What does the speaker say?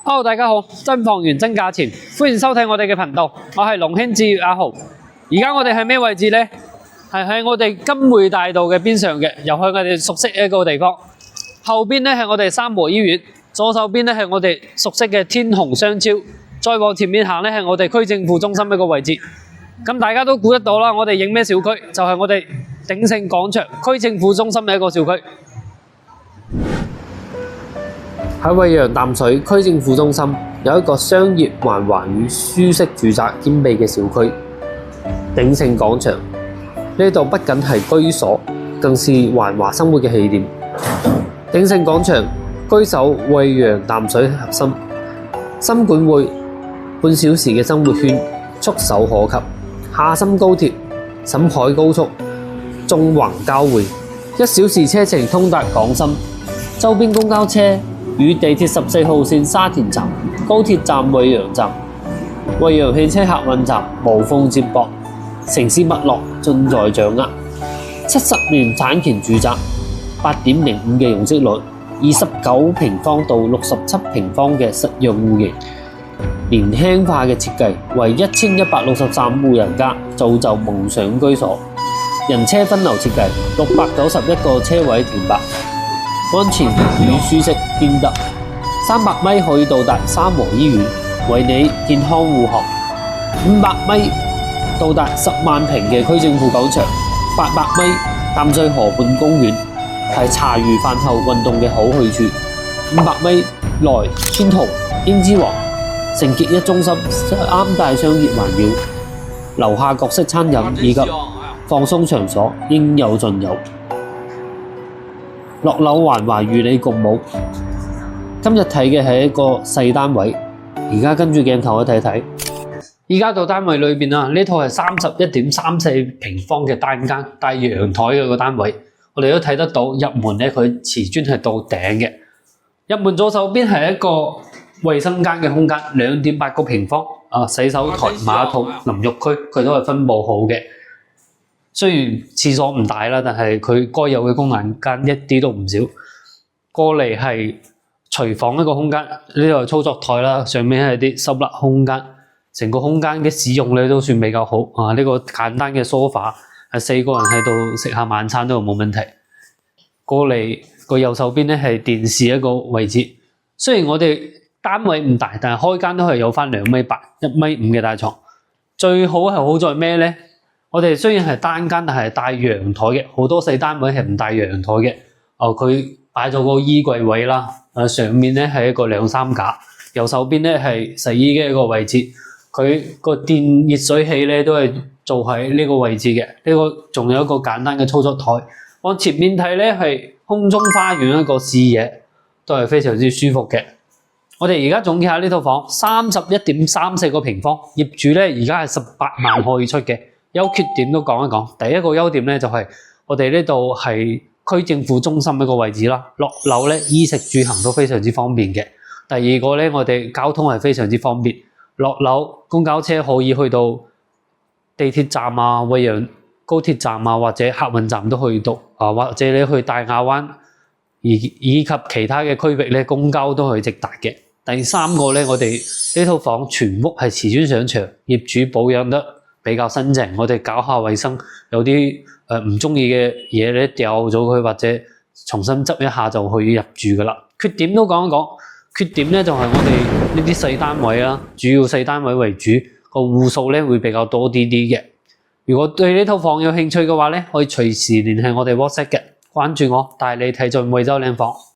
Hello， 大家好，真房源真價錢，歡迎收睇我哋嘅頻道，我係龍興置業阿豪。而家我哋係咩位置呢？係喺我哋金匯大道嘅邊上嘅，又係我哋熟悉一個地方。後邊呢係我哋三和醫院，左手邊呢係我哋熟悉嘅天虹商超，再往前面行呢係我哋區政府中心一個位置。咁大家都估得到啦，我哋影咩小區？就係我哋鼎盛廣場區政府中心嘅一個小區。喺惠陽淡水區政府中心有一個商業繁華與舒適住宅兼備嘅小區鼎盛廣場。呢度不僅係居所，更是繁華生活嘅起點。鼎盛廣場居守惠陽淡水核心，深管匯半小時嘅生活圈觸手可及，廈深高鐵、沈海高速、縱橫交匯，1小時車程通達港深，周邊公交車與地鐵14號線沙田站、高鐵站惠陽站、惠陽汽車客運站無縫接駁，城市脈絡盡在掌握。70年產權住宅，8.05嘅容積率，29平方到67平方嘅實用戶型，年輕化嘅設計為1163戶人家造就夢想居所，人車分流設計，691個車位停泊。安全與舒適兼得，300米可以到達三和醫院，為你健康護航；500米到達10萬坪嘅區政府廣場；800米淡水河畔公園，係茶餘飯後運動嘅好去處；500米內天圖英之王承傑一中心3大商業環繞，樓下各式餐飲以及放鬆場所應有盡有。落樓繁華與你共舞。今日睇嘅係一個細單位，而家跟住鏡頭去睇睇。而家到單位裏邊啦，呢套係31.34平方嘅單間帶陽台嘅個單位，我哋都睇得到入門咧，佢瓷磚係到頂嘅。入門左手邊係一個衛生間嘅空間，2.8個平方，洗手台、馬桶、淋浴區佢都係分佈好嘅。雖然廁所唔大啦，但係佢該有嘅功能間一啲都唔少。過嚟係廚房一個空間，呢度係操作台啦，上面係啲收納空間，成個空間嘅使用咧都算比較好。呢個簡單嘅梳化係4個人喺度食下晚餐都冇問題。過嚟個右手邊咧係電視一個位置。雖然我哋單位唔大，但係開間都係有翻2.8米、1.5米嘅大床。最好係好在咩咧？我哋雖然係單間，但係帶陽台嘅，好多細單位係唔帶陽台嘅。佢擺咗個衣櫃位啦，上面咧係一個兩三架，右手邊咧係洗衣嘅一個位置。佢個電熱水器咧都係做喺呢個位置嘅。呢個仲有一個簡單嘅操作台。往前面睇咧係空中花園一個視野，都係非常之舒服嘅。我哋而家總結下呢套房，31.34個平方，業主咧而家係18萬可以出嘅。優缺點都講一講。第一個優點咧就係我哋呢度係區政府中心一個位置啦，落樓咧衣食住行都非常之方便嘅。第二個咧我哋交通係非常之方便，落樓公交車可以去到地鐵站啊、惠陽高鐵站啊或者客運站都去到，或者你去大亞灣以及其他嘅區域咧公交都可以直達嘅。第三個咧我哋呢套房全屋係瓷磚上牆，業主保養得比較新淨，我哋搞下衛生，有啲唔中意嘅嘢咧掉咗佢，或者重新執一下就可以入住噶啦。缺點都講一講，缺點咧就係我哋呢啲細單位啦，主要細單位為主，個戶數咧會比較多啲嘅。如果對呢套房有興趣嘅話咧，可以隨時聯繫我哋 WhatsApp 嘅，關注我帶你睇盡惠州靚房。